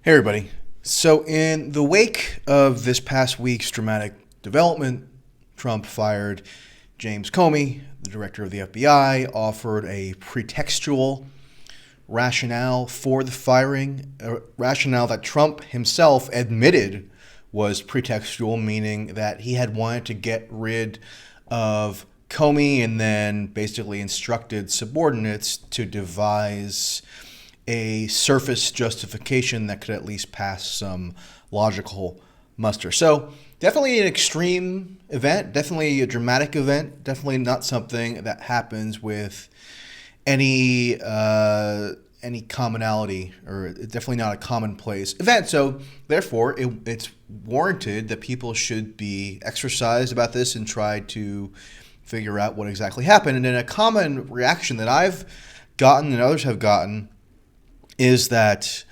Hey everybody. So in the wake of this past week's dramatic development, Trump fired James Comey, the director of the FBI, offered a pretextual rationale for the firing, a rationale that Trump himself admitted was pretextual, meaning that he had wanted to get rid of Comey and then basically instructed subordinates to devise a surface justification that could at least pass some logical muster. So definitely an extreme event, definitely a dramatic event, definitely not something that happens with any commonality, or definitely not a commonplace event. So therefore, it's warranted that people should be exercised about this and try to figure out what exactly happened. And then a common reaction that I've gotten and others have gotten is that,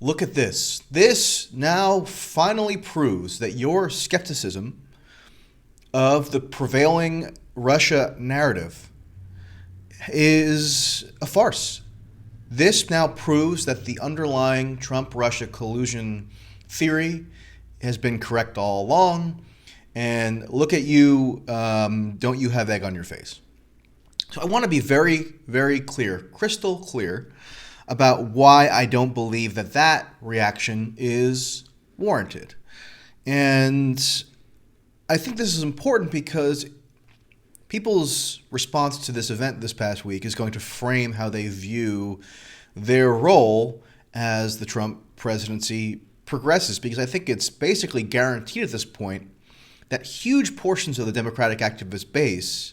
look at this. This now finally proves that your skepticism of the prevailing Russia narrative is a farce. This now proves that the underlying Trump-Russia collusion theory has been correct all along. And look at you, don't you have egg on your face? So I want to be very, very clear, crystal clear, about why I don't believe that that reaction is warranted. And I think this is important because people's response to this event this past week is going to frame how they view their role as the Trump presidency progresses, because I think it's basically guaranteed at this point that huge portions of the Democratic activist base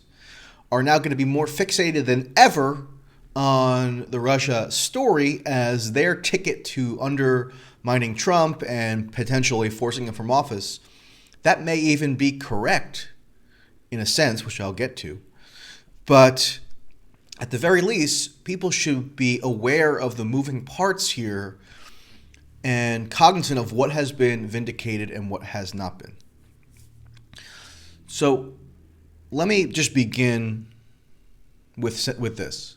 are now going to be more fixated than ever on the Russia story as their ticket to undermining Trump and potentially forcing him from office. That may even be correct in a sense, which I'll get to. But at the very least, people should be aware of the moving parts here and cognizant of what has been vindicated and what has not been. So let me just begin with this.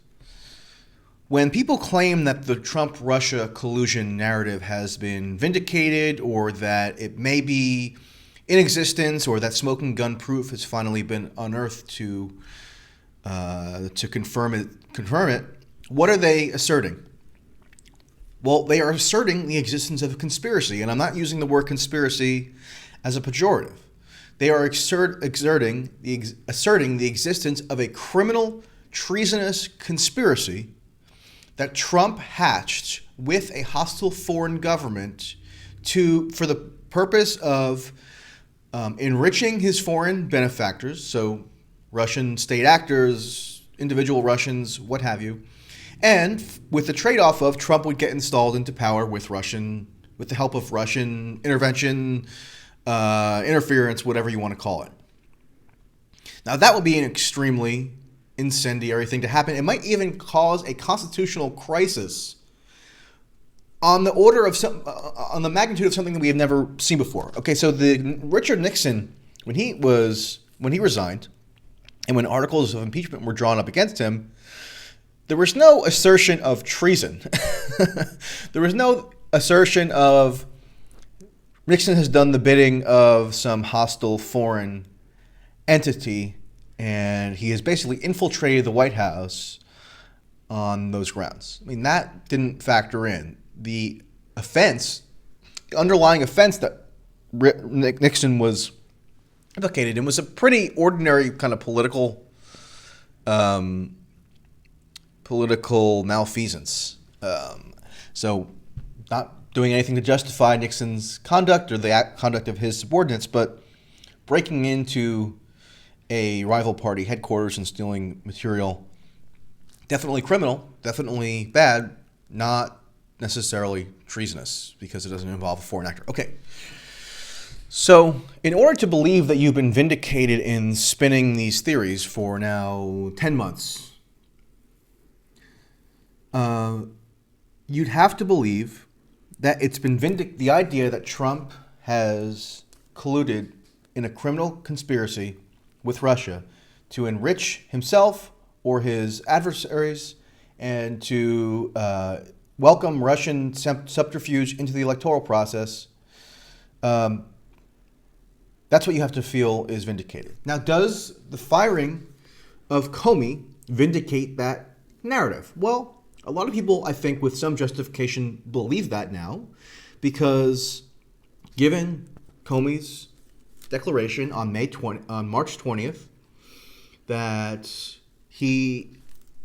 When people claim that the Trump-Russia collusion narrative has been vindicated, or that it may be in existence, or that smoking gun proof has finally been unearthed to confirm it, what are they asserting? Well, they are asserting the existence of a conspiracy, and I'm not using the word conspiracy as a pejorative. They are asserting the existence of a criminal, treasonous conspiracy that Trump hatched with a hostile foreign government for the purpose of enriching his foreign benefactors, so Russian state actors, individual Russians, what have you, and with the trade-off of Trump would get installed into power with the help of Russian intervention, interference, whatever you want to call it. Now that would be an extremely incendiary thing to happen. It might even cause a constitutional crisis on the order of on the magnitude of something that we have never seen before. Okay, so Richard Nixon, when he resigned, and when articles of impeachment were drawn up against him, there was no assertion of treason. There was no assertion of Nixon has done the bidding of some hostile foreign entity, and he has basically infiltrated the White House on those grounds. I mean, that didn't factor in. The underlying offense that Nixon was implicated in was a pretty ordinary kind of political malfeasance. So not doing anything to justify Nixon's conduct or the conduct of his subordinates, but breaking into a rival party headquarters and stealing material. Definitely criminal, definitely bad, not necessarily treasonous because it doesn't involve a foreign actor. Okay. So in order to believe that you've been vindicated in spinning these theories for now 10 months, you'd have to believe that it's been the idea that Trump has colluded in a criminal conspiracy with Russia to enrich himself or his adversaries and to welcome Russian subterfuge into the electoral process, that's what you have to feel is vindicated. Now, does the firing of Comey vindicate that narrative? Well, a lot of people, I think, with some justification, believe that now, because given Comey's declaration on March 20th that he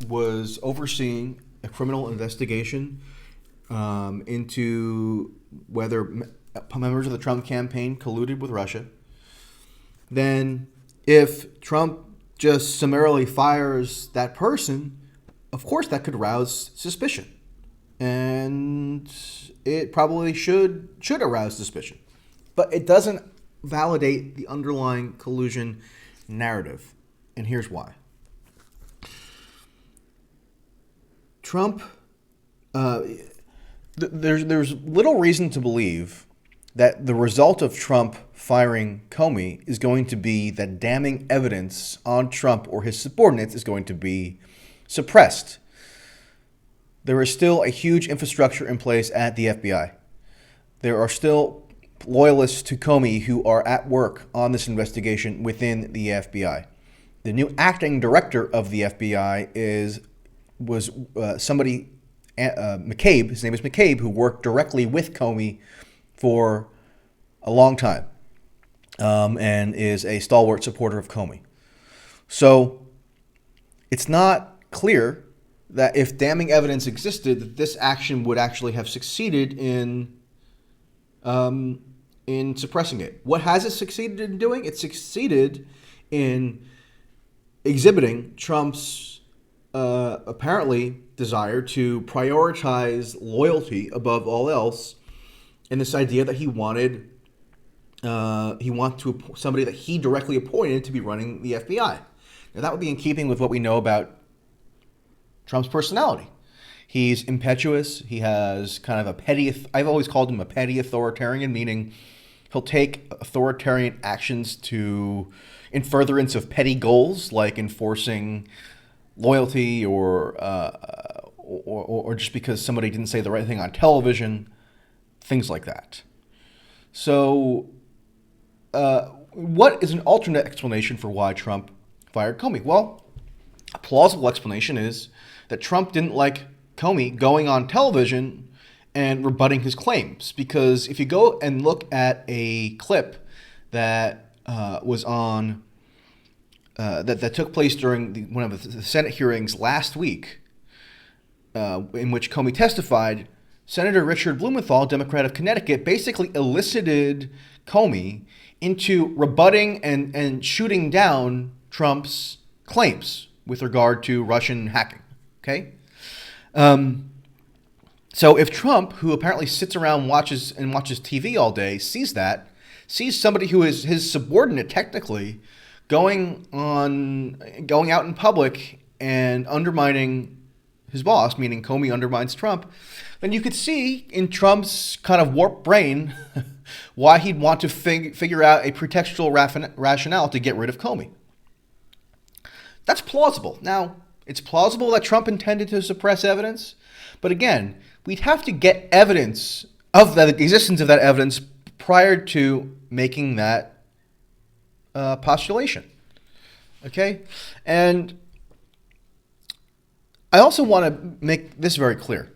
was overseeing a criminal investigation into whether members of the Trump campaign colluded with Russia, then if Trump just summarily fires that person, of course that could arouse suspicion. And it probably should arouse suspicion. But it doesn't validate the underlying collusion narrative. And here's why. Trump, there's little reason to believe that the result of Trump firing Comey is going to be that damning evidence on Trump or his subordinates is going to be suppressed. There is still a huge infrastructure in place at the FBI. There are still loyalists to Comey who are at work on this investigation within the FBI. The new acting director of the FBI was somebody, McCabe, his name is McCabe, who worked directly with Comey for a long time and is a stalwart supporter of Comey. So it's not clear that if damning evidence existed, that this action would actually have succeeded in suppressing it. What has it succeeded in doing? It succeeded in exhibiting Trump's apparently desire to prioritize loyalty above all else, and this idea that he wanted somebody that he directly appointed to be running the FBI. Now that would be in keeping with what we know about Trump's personality. He's impetuous. He has kind of a petty, I've always called him a petty authoritarian, meaning he'll take authoritarian actions in furtherance of petty goals, like enforcing loyalty or just because somebody didn't say the right thing on television, things like that. So what is an alternate explanation for why Trump fired Comey? Well, a plausible explanation is that Trump didn't like Comey going on television and rebutting his claims. Because if you go and look at a clip that was on that took place during one of the Senate hearings last week, in which Comey testified, Senator Richard Blumenthal, Democrat of Connecticut, basically elicited Comey into rebutting and shooting down Trump's claims with regard to Russian hacking. Okay? So if Trump, who apparently sits around watches TV all day, sees somebody who is his subordinate technically going out in public and undermining his boss, meaning Comey undermines Trump, then you could see in Trump's kind of warped brain why he'd want to figure out a pretextual rationale to get rid of Comey. That's plausible. Now, it's plausible that Trump intended to suppress evidence, but again, we'd have to get evidence of the existence of that evidence prior to making that postulation. Okay? And I also want to make this very clear.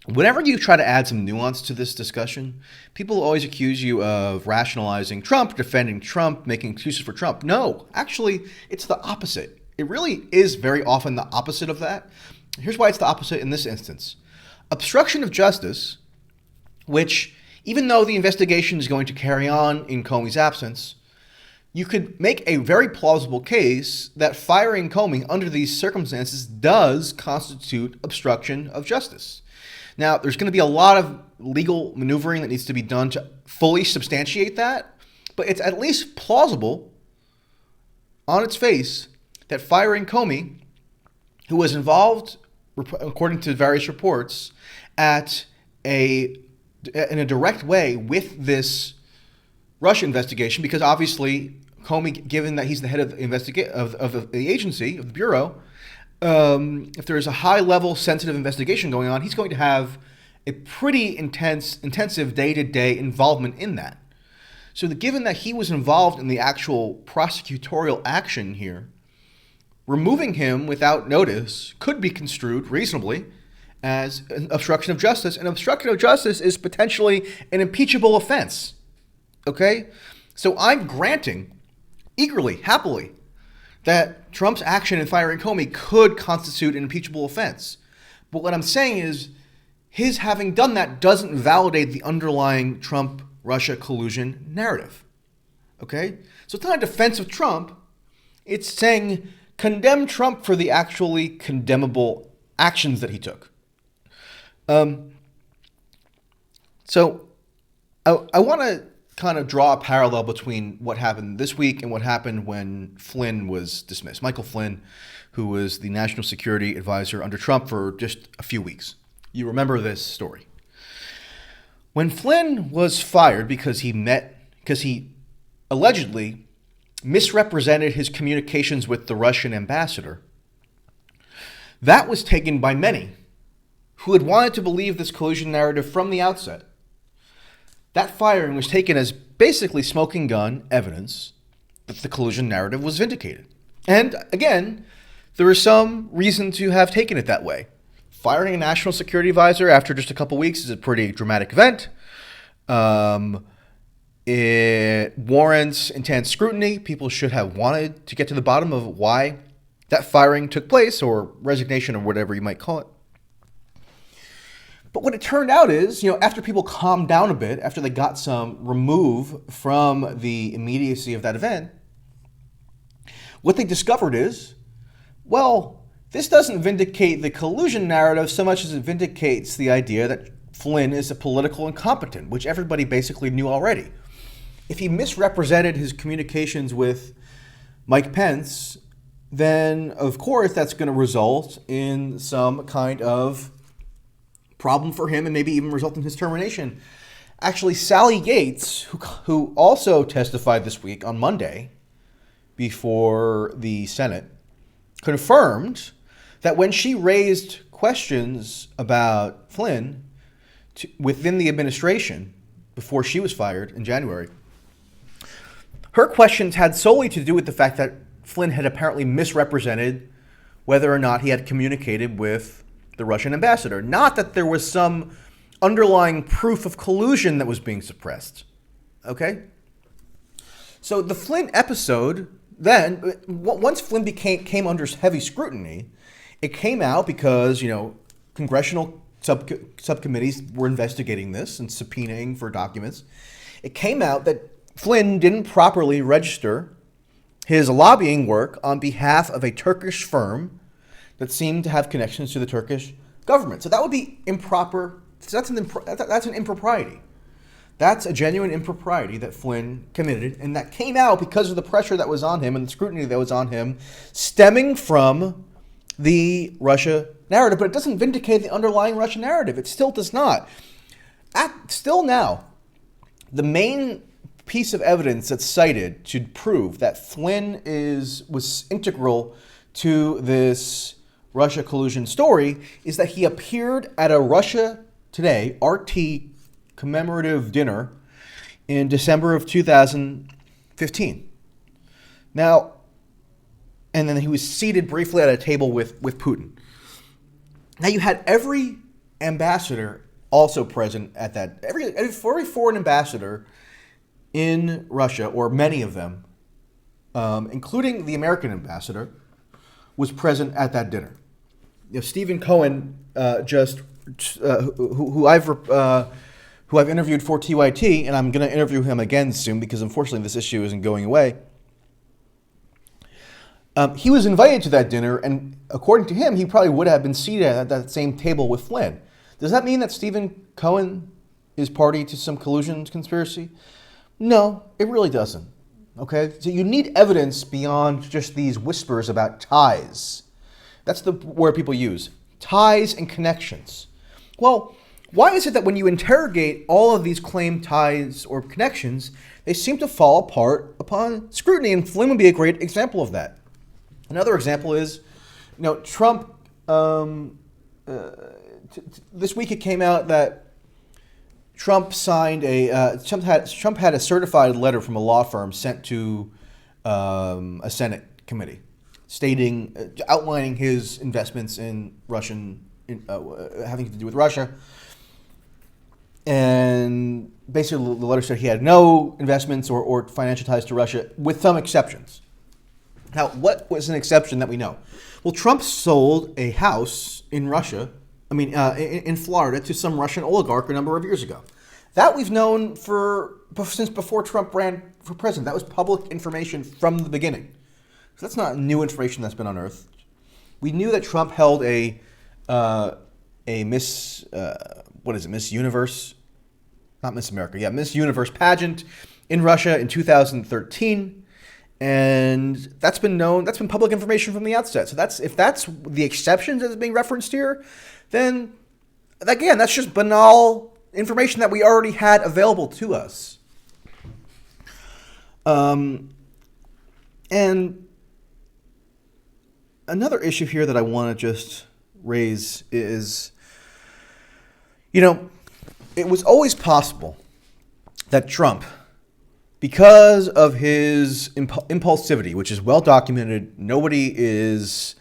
Whenever you try to add some nuance to this discussion, people always accuse you of rationalizing Trump, defending Trump, making excuses for Trump. No, actually, it's the opposite. It really is very often the opposite of that. Here's why it's the opposite in this instance. Obstruction of justice, which, even though the investigation is going to carry on in Comey's absence, you could make a very plausible case that firing Comey under these circumstances does constitute obstruction of justice. Now, there's going to be a lot of legal maneuvering that needs to be done to fully substantiate that, but it's at least plausible on its face that firing Comey, who was involved, according to various reports, in a direct way with this Russia investigation, because obviously Comey, given that he's the head of the agency, of the bureau, if there is a high-level sensitive investigation going on, he's going to have a pretty intensive day-to-day involvement in that. So given that he was involved in the actual prosecutorial action here, removing him without notice could be construed reasonably as an obstruction of justice. And obstruction of justice is potentially an impeachable offense. Okay? So I'm granting, eagerly, happily, that Trump's action in firing Comey could constitute an impeachable offense. But what I'm saying is, his having done that doesn't validate the underlying Trump-Russia collusion narrative. Okay? So it's not a defense of Trump. It's saying condemn Trump for the actually condemnable actions that he took. So I want to kind of draw a parallel between what happened this week and what happened when Flynn was dismissed. Michael Flynn, who was the national security advisor under Trump for just a few weeks. You remember this story. When Flynn was fired because he allegedly misrepresented his communications with the Russian ambassador, that was taken by many who had wanted to believe this collusion narrative from the outset. That firing was taken as basically smoking gun evidence that the collusion narrative was vindicated. And again, there is some reason to have taken it that way. Firing a national security advisor after just a couple weeks is a pretty dramatic event. It warrants intense scrutiny. People should have wanted to get to the bottom of why that firing took place, or resignation, or whatever you might call it. But what it turned out is, after people calmed down a bit, after they got some remove from the immediacy of that event, what they discovered is, well, this doesn't vindicate the collusion narrative so much as it vindicates the idea that Flynn is a political incompetent, which everybody basically knew already. If he misrepresented his communications with Mike Pence, then of course that's going to result in some kind of problem for him and maybe even result in his termination. Actually, Sally Yates, who also testified this week on Monday before the Senate, confirmed that when she raised questions about Flynn within the administration before she was fired in January, her questions had solely to do with the fact that Flynn had apparently misrepresented whether or not he had communicated with the Russian ambassador, not that there was some underlying proof of collusion that was being suppressed. Okay? So the Flynn episode, then, once Flynn came under heavy scrutiny, it came out because, congressional subcommittees were investigating this and subpoenaing for documents. It came out that Flynn didn't properly register his lobbying work on behalf of a Turkish firm that seemed to have connections to the Turkish government. So that would be improper. So that's an impropriety. That's a genuine impropriety that Flynn committed, and that came out because of the pressure that was on him and the scrutiny that was on him stemming from the Russia narrative. But it doesn't vindicate the underlying Russia narrative. It still does not. Still now, the main piece of evidence that's cited to prove that Flynn was integral to this Russia collusion story is that he appeared at a Russia Today RT commemorative dinner in December of 2015. Now, and then he was seated briefly at a table with Putin. Now you had every ambassador also present at that. Every foreign ambassador in Russia, or many of them, including the American ambassador, was present at that dinner. Stephen Cohen, who I've interviewed for TYT, and I'm going to interview him again soon because unfortunately this issue isn't going away. He was invited to that dinner, and according to him, he probably would have been seated at that same table with Flynn. Does that mean that Stephen Cohen is party to some collusion conspiracy? No, it really doesn't. Okay, so you need evidence beyond just these whispers about ties. That's the word people use. Ties and connections. Well, why is it that when you interrogate all of these claimed ties or connections, they seem to fall apart upon scrutiny? And Flynn would be a great example of that. Another example is Trump. This week it came out that Trump signed Trump had a certified letter from a law firm sent to a Senate committee, outlining his investments in having to do with Russia. And basically, the letter said he had no investments or financial ties to Russia, with some exceptions. Now, what was an exception that we know? Well, Trump sold a house in in Florida, to some Russian oligarch a number of years ago. That we've known since before Trump ran for president. That was public information from the beginning. So that's not new information that's been unearthed. We knew that Trump held a Miss Universe, not Miss America, Miss Universe pageant in Russia in 2013, and that's been known. That's been public information from the outset. So if that's the exception that is being referenced here, then again, that's just banal information that we already had available to us. And another issue here that I want to just raise is, it was always possible that Trump, because of his impulsivity, which is well documented, nobody is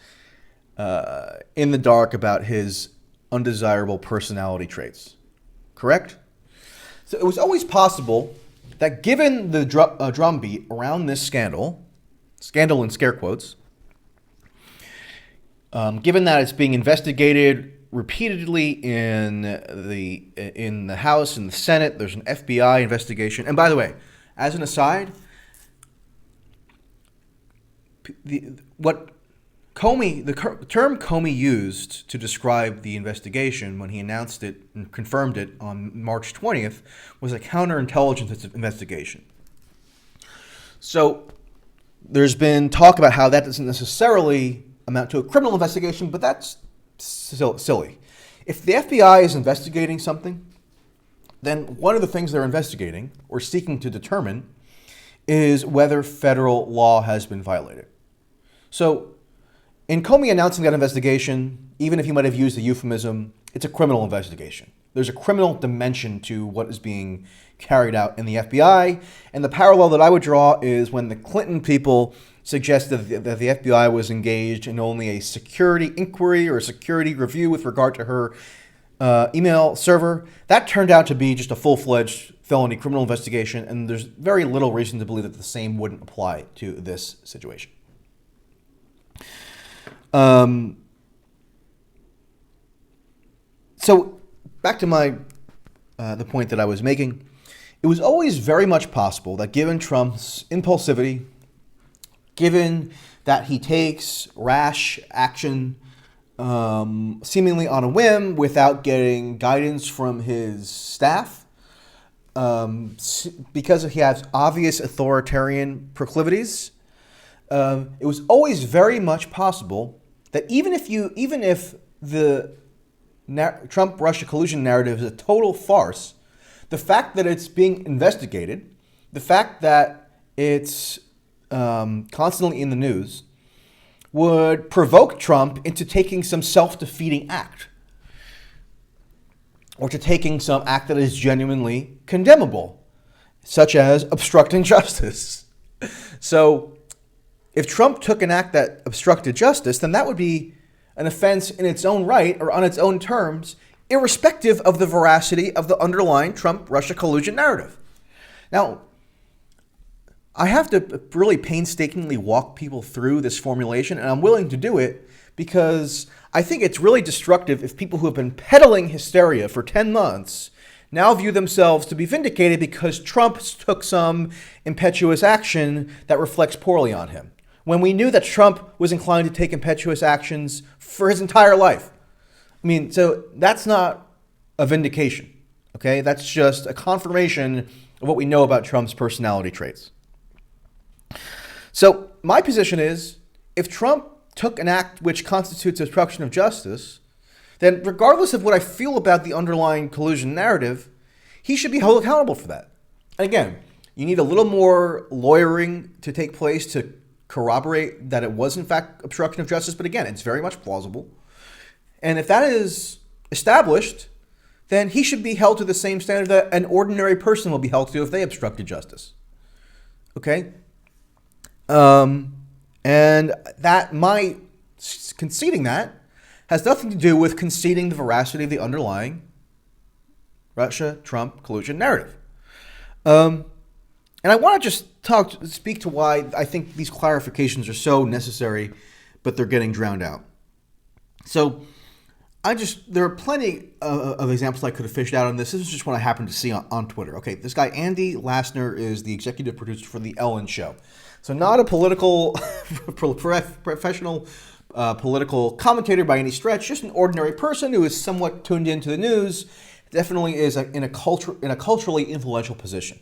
in the dark about his undesirable personality traits. Correct? So it was always possible that, given the drumbeat around this scandal in scare quotes, given that it's being investigated repeatedly in the House and the Senate, there's an FBI investigation. And by the way, as an aside, the term Comey used to describe the investigation when he announced it and confirmed it on March 20th was a counterintelligence investigation. So there's been talk about how that doesn't necessarily amount to a criminal investigation, but that's silly. If the FBI is investigating something, then one of the things they're investigating or seeking to determine is whether federal law has been violated. So in Comey announcing that investigation, even if he might have used the euphemism, it's a criminal investigation. There's a criminal dimension to what is being carried out in the FBI. And the parallel that I would draw is when the Clinton people suggested that the FBI was engaged in only a security inquiry or a security review with regard to her email server. That turned out to be just a full-fledged felony criminal investigation, and there's very little reason to believe that the same wouldn't apply to this situation. So back to the point that I was making, it was always very much possible that, given Trump's impulsivity, given that he takes rash action seemingly on a whim without getting guidance from his staff, because he has obvious authoritarian proclivities, it was always very much possible that even if the Trump-Russia collusion narrative is a total farce, the fact that it's being investigated, the fact that it's constantly in the news, would provoke Trump into taking some self-defeating act, or to taking some act that is genuinely condemnable, such as obstructing justice. So if Trump took an act that obstructed justice, then that would be an offense in its own right or on its own terms, irrespective of the veracity of the underlying Trump-Russia collusion narrative. Now, I have to really painstakingly walk people through this formulation, and I'm willing to do it because I think it's really destructive if people who have been peddling hysteria for 10 months now view themselves to be vindicated because Trump took some impetuous action that reflects poorly on him, when we knew that Trump was inclined to take impetuous actions for his entire life. I mean, so that's not a vindication, okay? That's just a confirmation of what we know about Trump's personality traits. So my position is, if Trump took an act which constitutes obstruction of justice, then regardless of what I feel about the underlying collusion narrative, he should be held accountable for that. And again, you need a little more lawyering to take place to corroborate that it was in fact obstruction of justice, but again, it's very much plausible. And if that is established, then he should be held to the same standard that an ordinary person will be held to if they obstructed justice. Okay? And that conceding that has nothing to do with conceding the veracity of the underlying Russia-Trump collusion narrative. And I want to just speak to why I think these clarifications are so necessary, but they're getting drowned out. So there are plenty of examples I could have fished out on this. This is just what I happened to see on Twitter. Okay, this guy, Andy Lassner, is the executive producer for The Ellen Show. So not a political, professional political commentator by any stretch, just an ordinary person who is somewhat tuned into the news, definitely is in a culturally influential position.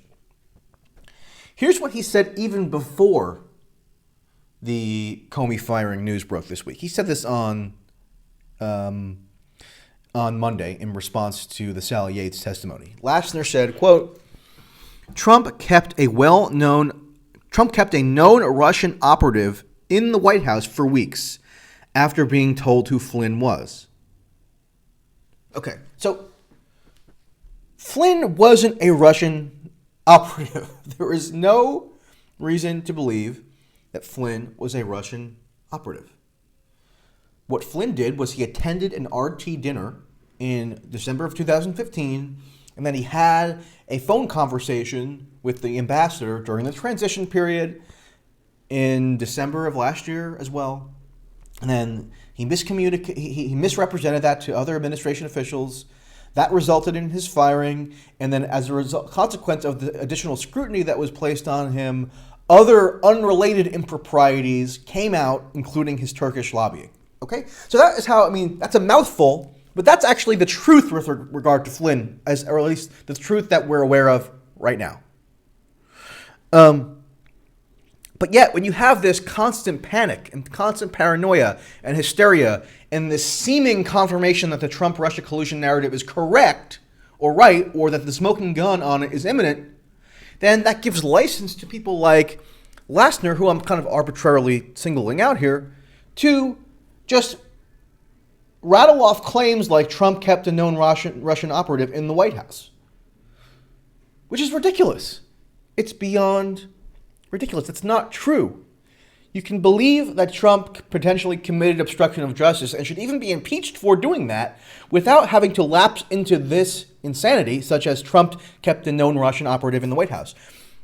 Here's what he said even before the Comey firing news broke this week. He said this on Monday in response to the Sally Yates testimony. Lassner said, quote, Trump kept a known Russian operative in the White House for weeks after being told who Flynn was. Okay, so Flynn wasn't a Russian operative. There is no reason to believe that Flynn was a Russian operative. What Flynn did was he attended an RT dinner in December of 2015, and then he had a phone conversation with the ambassador during the transition period in December of last year as well. And then he misrepresented that to other administration officials. That resulted in his firing, and then as a consequence of the additional scrutiny that was placed on him, other unrelated improprieties came out, including his Turkish lobbying. Okay? So that is how, that's a mouthful, but that's actually the truth with regard to Flynn, or at least the truth that we're aware of right now. But yet, when you have this constant panic and constant paranoia and hysteria and this seeming confirmation that the Trump-Russia collusion narrative is correct or right, or that the smoking gun on it is imminent, then that gives license to people like Lassner, who I'm kind of arbitrarily singling out here, to just rattle off claims like Trump kept a known Russian operative in the White House, which is ridiculous. It's beyond ridiculous. It's not true. You can believe that Trump potentially committed obstruction of justice and should even be impeached for doing that without having to lapse into this insanity, such as Trump kept a known Russian operative in the White House.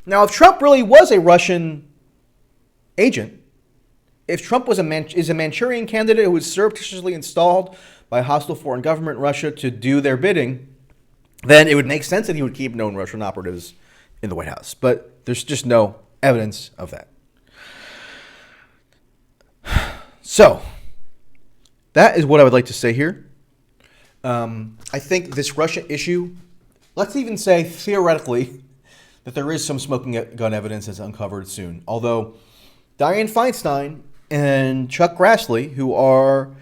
Now, if Trump really was a Russian agent, if Trump is a Manchurian candidate who was surreptitiously installed by a hostile foreign government, Russia, to do their bidding, then it would make sense that he would keep known Russian operatives in the White House. But there's just no evidence of that. So, that is what I would like to say here. I think this Russia issue, let's even say theoretically that there is some smoking gun evidence that's uncovered soon. Although Dianne Feinstein and Chuck Grassley, who are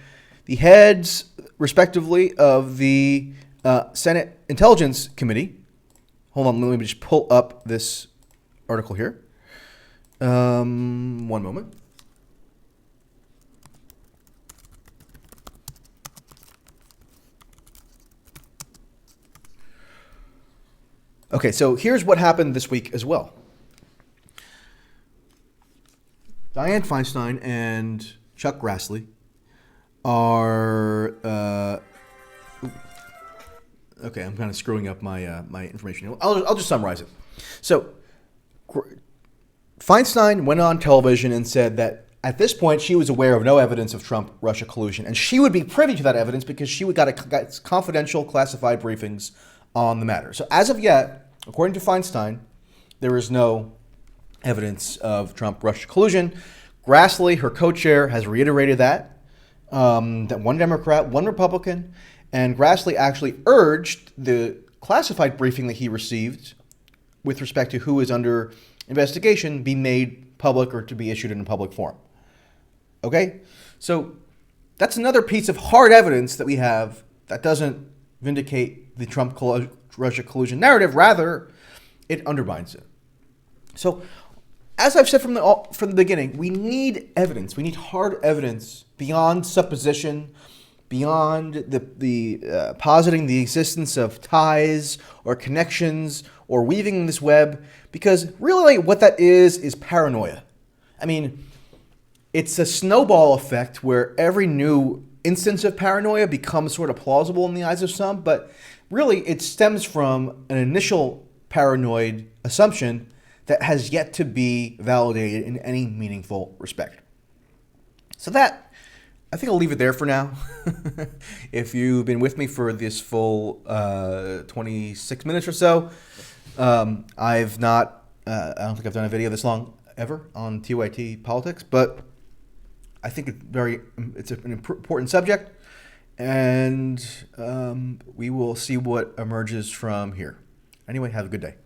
the heads, respectively, of the Senate Intelligence Committee. Hold on, let me just pull up this article here. One moment. Okay, so here's what happened this week as well. Dianne Feinstein and Chuck Grassley are... okay, I'm kind of screwing up my my information. I'll just summarize it. So, Feinstein went on television and said that at this point she was aware of no evidence of Trump-Russia collusion, and she would be privy to that evidence because she got confidential classified briefings on the matter. So as of yet, according to Feinstein, there is no evidence of Trump-Russia collusion. Grassley, her co-chair, has reiterated that one Democrat, one Republican, and Grassley actually urged the classified briefing that he received with respect to who is under investigation be made public or to be issued in a public forum. Okay? So that's another piece of hard evidence that we have that doesn't vindicate the Trump-Russia collusion narrative. Rather, it undermines it. So as I've said from the beginning, we need evidence. We need hard evidence beyond supposition, beyond the positing the existence of ties or connections or weaving this web, because really what that is paranoia. I mean, it's a snowball effect where every new instance of paranoia becomes sort of plausible in the eyes of some, but really it stems from an initial paranoid assumption that has yet to be validated in any meaningful respect. So that, I think I'll leave it there for now. If you've been with me for this full 26 minutes or so, I don't think I've done a video this long ever on TYT politics, but I think it's an important subject, and we will see what emerges from here. Anyway, have a good day.